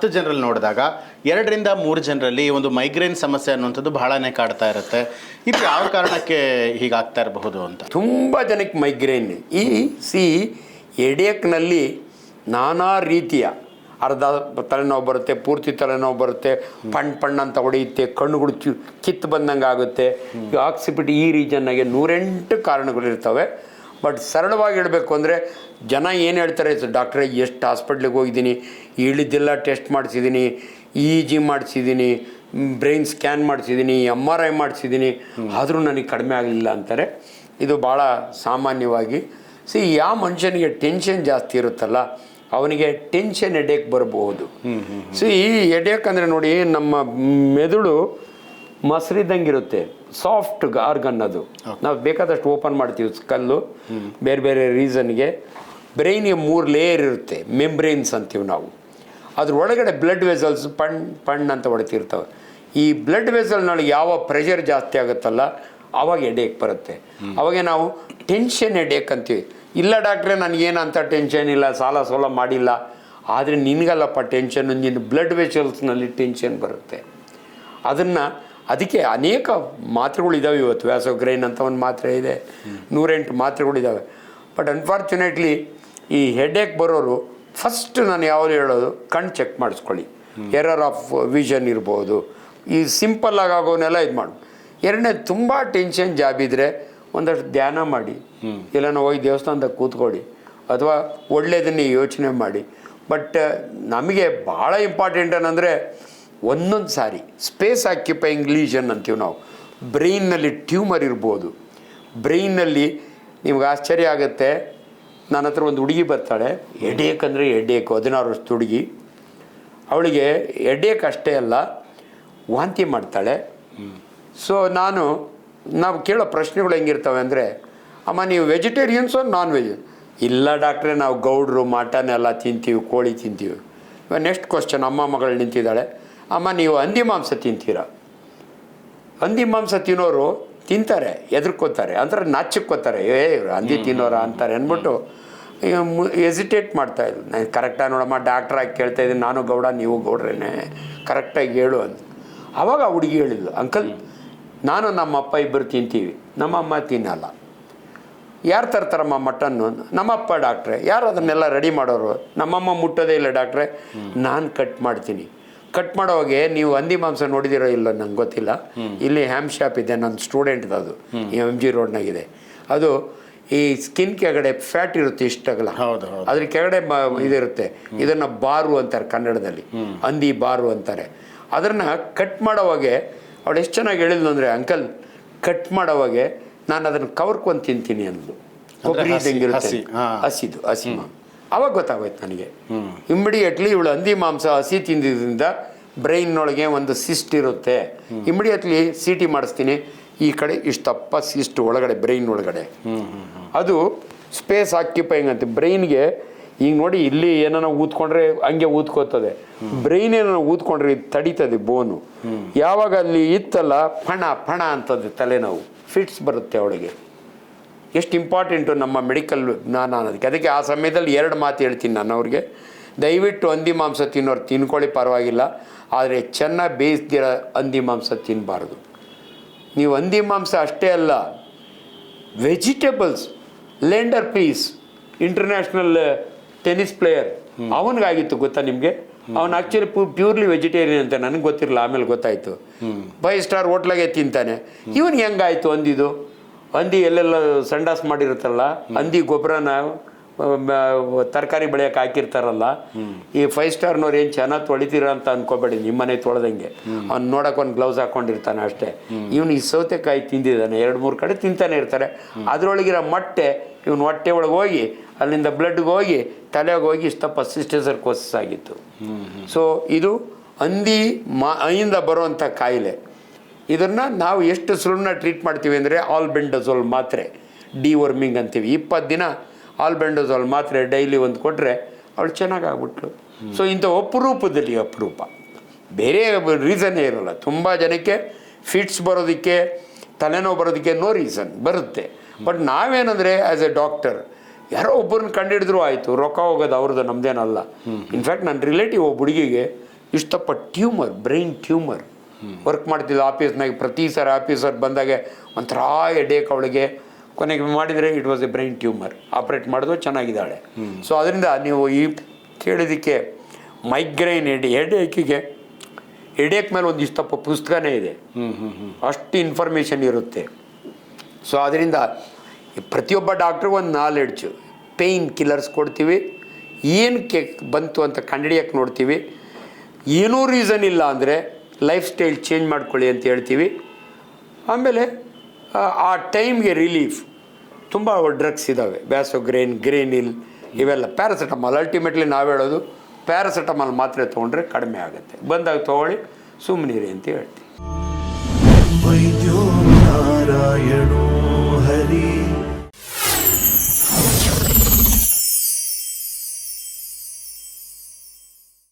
10 ಜನರಲ್ಲಿ ನೋಡಿದಾಗ 2-3 ಜನರಲ್ಲಿ ಒಂದು ಮೈಗ್ರೇನ್ ಸಮಸ್ಯೆ ಅನ್ನುವಂಥದ್ದು ಬಹಳನೇ ಕಾಡ್ತಾ ಇರುತ್ತೆ. ಇದು ಯಾವ ಕಾರಣಕ್ಕೆ ಹೀಗಾಗ್ತಾ ಇರಬಹುದು ಅಂತ? ತುಂಬ ಜನಕ್ಕೆ ಮೈಗ್ರೇನ್ ಎಡೇಕ್ನಲ್ಲಿ ನಾನಾ ರೀತಿಯ ಅರ್ಧ ತಲೆನೋವು ಬರುತ್ತೆ, ಪೂರ್ತಿ ತಲೆನೋವು ಬರುತ್ತೆ, ಪಣ್ಣ ಅಂತ ಹೊಡೆಯುತ್ತೆ, ಕಣ್ಣುಗಳು ಕಿತ್ತು ಬಂದಂಗೆ ಆಗುತ್ತೆ. ಆಕ್ಸಿಪಿಟ್ ಈ ರೀಜನ್ನಾಗೆ 108 ಕಾರಣಗಳಿರ್ತವೆ. ಬಟ್ ಸರಳವಾಗಿ ಹೇಳಬೇಕು ಅಂದರೆ ಜನ ಏನು ಹೇಳ್ತಾರೆ, ಡಾಕ್ಟ್ರೇ ಎಷ್ಟು ಹಾಸ್ಪಿಟ್ಲಿಗೆ ಹೋಗಿದ್ದೀನಿ, ಹೇಳಿದ್ದೆಲ್ಲ ಟೆಸ್ಟ್ ಮಾಡಿಸಿದ್ದೀನಿ, EEG ಮಾಡಿಸಿದ್ದೀನಿ, ಬ್ರೈನ್ ಸ್ಕ್ಯಾನ್ ಮಾಡಿಸಿದ್ದೀನಿ, MRI ಮಾಡಿಸಿದ್ದೀನಿ, ಆದರೂ ನನಗೆ ಕಡಿಮೆ ಆಗಲಿಲ್ಲ ಅಂತಾರೆ. ಇದು ಭಾಳ ಸಾಮಾನ್ಯವಾಗಿ ಯಾವ ಮನುಷ್ಯನಿಗೆ ಟೆನ್ಷನ್ ಜಾಸ್ತಿ ಇರುತ್ತಲ್ಲ ಅವನಿಗೆ ಟೆನ್ಷನ್ ಹೆಡೇಕ್ ಬರಬಹುದು. ಈ ಹೆಡೇಕ್ ಅಂದರೆ ನೋಡಿ, ನಮ್ಮ ಮೆದುಳು ಮೊಸರಿದ್ದಂಗೆ ಇರುತ್ತೆ, ಸಾಫ್ಟ್ ಆರ್ಗನ್ ಅದು. ನಾವು ಬೇಕಾದಷ್ಟು ಓಪನ್ ಮಾಡ್ತೀವಿ ಸ್ಕಲ್ಲು, ಬೇರೆ ಬೇರೆ ರೀಸನ್ಗೆ. ಬ್ರೈನ್ಗೆ 3 ಲೇಯರ್ ಇರುತ್ತೆ, ಮೆಂಬ್ರೇನ್ಸ್ ಅಂತೀವಿ ನಾವು. ಅದ್ರ ಒಳಗಡೆ ಬ್ಲಡ್ ವೆಸಲ್ಸ್ ಪಣ್ ಅಂತ ಹೊಡಿತಿರ್ತವೆ. ಈ ಬ್ಲಡ್ ವೆಸಲ್ನಲ್ಲಿ ಯಾವ ಪ್ರೆಷರ್ ಜಾಸ್ತಿ ಆಗುತ್ತಲ್ಲ ಆವಾಗ ಹೆಡೇಕ್ ಬರುತ್ತೆ. ಅವಾಗ ನಾವು ಟೆನ್ಷನ್ ಹೆಡೇಕ್ ಅಂತೀವಿ. ಇಲ್ಲ ಡಾಕ್ಟ್ರೆ ನನಗೇನಂತ ಟೆನ್ಷನ್ ಇಲ್ಲ, ಸಾಲ ಸೋಲ ಮಾಡಿಲ್ಲ. ಆದರೆ ನಿನಗಲ್ಲಪ್ಪ ಟೆನ್ಷನ್ನು, ನಿನ್ನ ಬ್ಲಡ್ ವೆಸಲ್ಸ್ನಲ್ಲಿ ಟೆನ್ಷನ್ ಬರುತ್ತೆ. ಅದಕ್ಕೆ ಅನೇಕ ಮಾತ್ರೆಗಳಿದ್ದಾವೆ ಇವತ್ತು. ವ್ಯಾಸೋಗ್ರೈನ್ ಅಂತ ಒಂದು ಮಾತ್ರೆ ಇದೆ, 108 ಮಾತ್ರೆಗಳಿದ್ದಾವೆ. ಬಟ್ ಅನ್ಫಾರ್ಚುನೇಟ್ಲಿ ಈ ಹೆಡೇಕ್ ಬರೋರು ಫಸ್ಟ್ ನಾನು ಯಾವಾಗಲೂ ಹೇಳೋದು, ಕಣ್ಣು ಚೆಕ್ ಮಾಡಿಸ್ಕೊಳ್ಳಿ. ಎರರ್ ಆಫ್ ವಿಷನ್ ಇರ್ಬೋದು, ಈ ಸಿಂಪಲ್ಲಾಗಿ ಆಗೋನೆಲ್ಲ ಇದು ಮಾಡು. ಎರಡನೇ, ತುಂಬ ಟೆನ್ಷನ್ ಜಾಬಿದ್ರೆ ಒಂದಷ್ಟು ಧ್ಯಾನ ಮಾಡಿ, ಎಲ್ಲನೋ ಹೋಗಿ ದೇವಸ್ಥಾನದಾಗ ಕೂತ್ಕೊಳ್ಳಿ, ಅಥವಾ ಒಳ್ಳೆಯದನ್ನೇ ಯೋಚನೆ ಮಾಡಿ. ಬಟ್ ನಮಗೆ ಭಾಳ ಇಂಪಾರ್ಟೆಂಟ್ ಏನಂದರೆ, ಒಂದೊಂದು ಸಾರಿ ಸ್ಪೇಸ್ ಆಕ್ಯುಪೈಯಿಂಗ್ ಲೀಷನ್ ಅಂತೀವಿ ನಾವು. ಬ್ರೈನ್ನಲ್ಲಿ ಟ್ಯೂಮರ್ ಇರ್ಬೋದು. ಬ್ರೈನ್ನಲ್ಲಿ ನಿಮ್ಗೆ ಆಶ್ಚರ್ಯ ಆಗುತ್ತೆ, ನನ್ನ ಹತ್ರ ಒಂದು ಹುಡುಗಿ ಬರ್ತಾಳೆ, ಹೆಡೇಕ್ ಅಂದರೆ ಹೆಡೇಕು, 16 ವರ್ಷದ ಹುಡುಗಿ. ಅವಳಿಗೆ ಹೆಡೇಕ್ ಅಷ್ಟೇ ಅಲ್ಲ, ವಾಂತಿ ಮಾಡ್ತಾಳೆ. ಸೊ ನಾವು ಕೇಳೋ ಪ್ರಶ್ನೆಗಳು ಹೆಂಗಿರ್ತವೆ ಅಂದರೆ, ಅಮ್ಮ ನೀವು ವೆಜಿಟೇರಿಯನ್ಸೋ ನಾನ್ ವೆಜ್? ಇಲ್ಲ ಡಾಕ್ಟ್ರೆ, ನಾವು ಗೌಡ್ರು ಮಟನ್ ಎಲ್ಲ ತಿಂತೀವಿ, ಕೋಳಿ ತಿಂತೀವಿ. ನೆಕ್ಸ್ಟ್ ಕ್ವಶನ್, ಅಮ್ಮ ಮಗಳು ನಿಂತಿದ್ದಾಳೆ, ಅಮ್ಮ ನೀವು ಹಂದಿ ಮಾಂಸ ತಿಂತೀರಾ? ಹಂದಿ ಮಾಂಸ ತಿನ್ನೋರು ತಿಂತಾರೆ, ಎದುರ್ಕೋತಾರೆ, ಅಂದ್ರೆ ನಾಚಿಕ್ಕೋತಾರೆ, ಹಂದಿ ತಿನ್ನೋರ ಅಂತಾರೆ ಅಂದ್ಬಿಟ್ಟು ಎಸಿಟೇಟ್ ಮಾಡ್ತಾಯಿದ್ರು. ನಾನು ಕರೆಕ್ಟಾಗಿ ನೋಡಮ್ಮ, ಡಾಕ್ಟ್ರಾಗಿ ಕೇಳ್ತಾ ಇದ್ದೀನಿ, ನಾನು ಗೌಡ ನೀವು ಗೌಡ್ರೇನೆ, ಕರೆಕ್ಟಾಗಿ ಹೇಳು ಅಂತ. ಆವಾಗ ಆ ಹುಡುಗಿ ಹೇಳಿದ್ಲು, ಅಂಕಲ್ ನಾನು ನಮ್ಮ ಅಪ್ಪ ಇಬ್ಬರು ತಿಂತೀವಿ, ನಮ್ಮಮ್ಮ ತಿನ್ನಲ್ಲ. ಯಾರು ತರ್ತಾರಮ್ಮ ಮಟನ್ನು? ನಮ್ಮಪ್ಪ ಡಾಕ್ಟ್ರೆ. ಯಾರು ಅದನ್ನೆಲ್ಲ ರೆಡಿ ಮಾಡೋರು? ನಮ್ಮಮ್ಮ ಮುಟ್ಟೋದೇ ಇಲ್ಲ ಡಾಕ್ಟ್ರೆ. ನಾನು ಕಟ್ ಮಾಡ್ತೀನಿ. ಕಟ್ ಮಾಡೋವಾಗೆ ನೀವು ಹಂದಿ ಮಾಂಸ ನೋಡಿದಿರೋ ಇಲ್ಲ ನಂಗೆ ಗೊತ್ತಿಲ್ಲ, ಇಲ್ಲಿ ಹ್ಯಾಮ್ ಶಾಪ್ ಇದೆ, ನನ್ನ ಸ್ಟೂಡೆಂಟ್ದು, ಅದು MG ರೋಡ್ನಾಗಿದೆ. ಅದು ಈ ಸ್ಕಿನ್ ಕೆಳಗಡೆ ಫ್ಯಾಟ್ ಇರುತ್ತೆ ಇಷ್ಟಾಗಲ್ಲ, ಅದ್ರ ಕೆಳಗಡೆ ಇದಿರುತ್ತೆ. ಇದನ್ನು ಬಾರು ಅಂತಾರೆ ಕನ್ನಡದಲ್ಲಿ, ಹಂದಿ ಬಾರು ಅಂತಾರೆ. ಅದನ್ನು ಕಟ್ ಮಾಡೋವಾಗೆ ಅವಳು ಎಷ್ಟು ಚೆನ್ನಾಗಿ ಹೇಳಿದ್ಲು ಅಂದರೆ, ಅಂಕಲ್ ಕಟ್ ಮಾಡೋವಾಗೆ ನಾನು ಅದನ್ನು ಕವರ್ಕೊಂಡು ತಿಂತೀನಿ ಅಂದ್ಲು. ಕೊಬ್ಬರಿ ಇದ್ದಂಗಿರುತ್ತೆ, ಹಸಿ ಅವಾಗ ಗೊತ್ತಾಗೋಯ್ತು ನನಗೆ. ಇಮ್ಮಿಡಿಯೇಟ್ಲಿ ಇವಳು ಹಂದಿ ಮಾಂಸ ಹಸಿ ತಿಂದಿದ್ದರಿಂದ ಬ್ರೈನ್ನೊಳಗೆ ಒಂದು ಸಿಸ್ಟ್ ಇರುತ್ತೆ. ಇಮ್ಮಿಡಿಯೇಟ್ಲಿ CT ಮಾಡಿಸ್ತೀನಿ, ಈ ಕಡೆ ಇಷ್ಟಪ್ಪ ಸಿಸ್ಟ್ ಒಳಗಡೆ, ಬ್ರೈನ್ ಒಳಗಡೆ. ಅದು ಸ್ಪೇಸ್ ಆಕ್ಯುಪೈಯಿಂಗ್ ಅಂತ. ಬ್ರೈನ್ಗೆ ಈಗ ನೋಡಿ, ಇಲ್ಲಿ ಏನೋ ಊದ್ಕೊಂಡ್ರೆ ಹಂಗೆ ಊದ್ಕೋತದೆ, ಬ್ರೈನ್ ಏನೋ ಊದ್ಕೊಂಡ್ರೆ ತಡೀತದೆ ಬೋನು. ಯಾವಾಗ ಅಲ್ಲಿ ಇತ್ತಲ್ಲ ಫಣ ಅಂತದ್ದು ತಲೆನೋವು, ಫಿಟ್ಸ್ ಬರುತ್ತೆ ಅವಳಿಗೆ. ಎಷ್ಟು ಇಂಪಾರ್ಟೆಂಟು ನಮ್ಮ ಮೆಡಿಕಲ್ ಜ್ಞಾನ ಅನ್ನೋದಕ್ಕೆ. ಅದಕ್ಕೆ ಆ ಸಮಯದಲ್ಲಿ 2 ಮಾತು ಹೇಳ್ತೀನಿ ನಾನು ಅವ್ರಿಗೆ, ದಯವಿಟ್ಟು ಹಂದಿ ಮಾಂಸ ತಿನ್ನೋರು ತಿನ್ಕೊಳ್ಳಿ ಪರವಾಗಿಲ್ಲ, ಆದರೆ ಚೆನ್ನಾಗಿ ಬೇಯಿಸ್ದಿರ ಹಂದಿ ಮಾಂಸ ತಿನ್ನಬಾರ್ದು. ನೀವು ಹಂದಿ ಮಾಂಸ ಅಷ್ಟೇ ಅಲ್ಲ, vegetables. Leander Paes international tennis player, ಅವನಿಗಾಗಿತ್ತು ಗೊತ್ತಾ ನಿಮಗೆ? ಅವನು ಆ್ಯಕ್ಚುಲಿ ಪ್ಯೂರ್ಲಿ ವೆಜಿಟೇರಿಯನ್ ಅಂತ ನನಗೆ ಗೊತ್ತಿರಲಿಲ್ಲ, ಆಮೇಲೆ ಗೊತ್ತಾಯಿತು. 5 ಸ್ಟಾರ್ ಹೋಟ್ಲಾಗೆ ತಿಂತಾನೆ. ಇವನಿಗೆ ಹೆಂಗಾಯಿತು ಹಂದಿದು? ಹಂದಿ ಎಲ್ಲೆಲ್ಲ ಸಂಡಾಸ್ ಮಾಡಿರುತ್ತಲ್ಲ, ಹಂದಿ ಗೊಬ್ಬರನ ತರಕಾರಿ ಬೆಳೆಯೋಕೆ ಹಾಕಿರ್ತಾರಲ್ಲ, ಈ 5 ಸ್ಟಾರ್ನವ್ರು ಏನು ಚೆನ್ನಾಗಿ ತೊಳಿತೀರ ಅಂತ ಅನ್ಕೋಬೇಡಿ, ನಿಮ್ಮನೆ ತೊಳೆದಂಗೆ. ಅವ್ನು ನೋಡೋಕೆ ಒಂದು ಗ್ಲೌಸ್ ಹಾಕ್ಕೊಂಡಿರ್ತಾನೆ ಅಷ್ಟೇ. ಇವನು ಈ ಸೌತೆಕಾಯಿ ತಿಂದಿದ್ದಾನೆ, 2-3 ಕಡೆ ತಿಂತಾನೆ ಇರ್ತಾರೆ. ಅದರೊಳಗಿರೋ ಮೊಟ್ಟೆ ಇವನು ಹೊಟ್ಟೆ ಒಳಗೆ ಹೋಗಿ, ಅಲ್ಲಿಂದ ಬ್ಲಡ್ಗೆ ಹೋಗಿ ತಲೆಗೆ ಹೋಗಿ ಇಷ್ಟಪ್ಪ ಸಿಸ್ಟರ್ ಕೋರ್ಸಸ್ ಆಗಿತ್ತು. ಸೊ ಇದು ಹಂದಿಯಿಂದ ಬರುವಂಥ ಕಾಯಿಲೆ. ಇದನ್ನು ನಾವು ಎಷ್ಟು ಸುಲಭನ ಟ್ರೀಟ್ ಮಾಡ್ತೀವಿ ಅಂದರೆ, ಆಲ್ಬೆಂಡಜೋಲ್ ಮಾತ್ರೆ, ಡಿವರ್ಮಿಂಗ್ ಅಂತೀವಿ. 20 ದಿನ ಆಲ್ಬೆಂಡಜೋಲ್ ಮಾತ್ರೆ ಡೈಲಿ ಒಂದು ಕೊಟ್ಟರೆ ಅವಳು ಚೆನ್ನಾಗಾಗ್ಬಿಟ್ಲು. ಸೊ ಇಂಥ ಅಪರೂಪ, ಬೇರೆ ರೀಸನ್ನೇ ಇರೋಲ್ಲ. ತುಂಬ ಜನಕ್ಕೆ ಫಿಟ್ಸ್ ಬರೋದಕ್ಕೆ, ತಲೆನೋವು ಬರೋದಕ್ಕೆ ನೋ ರೀಸನ್ ಬರುತ್ತೆ. ಬಟ್ ನಾವೇನಂದರೆ ಆ್ಯಸ್ ಎ ಡಾಕ್ಟರ್, ಯಾರೋ ಒಬ್ಬರನ್ನ ಕಂಡುಹಿಡಿದ್ರು ಆಯಿತು, ರೊಕ್ಕ ಹೋಗೋದು ಅವ್ರದ್ದು, ನಮ್ಮದೇನಲ್ಲ. ಇನ್ಫ್ಯಾಕ್ಟ್ ನನ್ನ ರಿಲೇಟಿವ್ ಒಬ್ಬ ಹುಡುಗಿಗೆ ಇಷ್ಟಪ್ಪ ಟ್ಯೂಮರ್, ಬ್ರೈನ್ ಟ್ಯೂಮರ್ ವರ್ಕ್ ಮಾಡ್ತಿದ್ದ ಆಫೀಸ್ನಾಗ. ಪ್ರತಿ ಸರಿ ಆಫೀಸರ್ ಬಂದಾಗೆ ಒಂಥರ ಹೆಡೇಕ್ ಅವಳಿಗೆ. ಕೊನೆಗೆ ಮಾಡಿದರೆ it was A brain tumour. Operate ಮಾಡಿದ್ರು ಚೆನ್ನಾಗಿದ್ದಾಳೆ. ಸೊ ಅದರಿಂದ ನೀವು ಈ ಕೇಳಿದ್ದಕ್ಕೆ ಮೈಗ್ರೈನ್ ಹೆಡೇಕಿಗೆ ಹೆಡೇಕ್ ಮೇಲೆ ಒಂದು ಇಷ್ಟಪ್ಪ ಪುಸ್ತಕನೇ ಇದೆ, ಅಷ್ಟು ಇನ್ಫಾರ್ಮೇಷನ್ ಇರುತ್ತೆ. ಸೊ ಅದರಿಂದ ಪ್ರತಿಯೊಬ್ಬ ಡಾಕ್ಟ್ರಿಗೂ ಒಂದು ನಾಲೆಡ್ಜು. ಪೇಯ್ನ್ ಕಿಲ್ಲರ್ಸ್ ಕೊಡ್ತೀವಿ, ಏನಕ್ಕೆ ಬಂತು ಅಂತ ಕಂಡುಹಿಡಿಯೋಕ್ಕೆ ನೋಡ್ತೀವಿ. ಏನೂ ರೀಸನ್ ಇಲ್ಲ ಅಂದರೆ ಲೈಫ್ ಸ್ಟೈಲ್ ಚೇಂಜ್ ಮಾಡ್ಕೊಳ್ಳಿ ಅಂತ ಹೇಳ್ತೀವಿ. ಆಮೇಲೆ ಆ ಟೈಮ್ಗೆ ರಿಲೀಫ್ ತುಂಬ ಡ್ರಗ್ಸ್ ಇದ್ದಾವೆ, ವ್ಯಾಸೋಗ್ರೇನ್, ಗ್ರೇನಿಲ್, ಇವೆಲ್ಲ. ಪ್ಯಾರಾಸಿಟಮಾಲ್ ಅಲ್ಟಿಮೇಟ್ಲಿ ನಾವು ಹೇಳೋದು ಪ್ಯಾರಾಸಿಟಮಾಲ್ ಮಾತ್ರೆ ತೊಗೊಂಡ್ರೆ ಕಡಿಮೆ ಆಗುತ್ತೆ. ಬಂದಾಗ ತೊಗೊಳ್ಳಿ, ಸುಮ್ಮನಿರಿ ಅಂತ ಹೇಳ್ತೀವಿ. ವೈದ್ಯೋ ನಾರಾಯಣೋ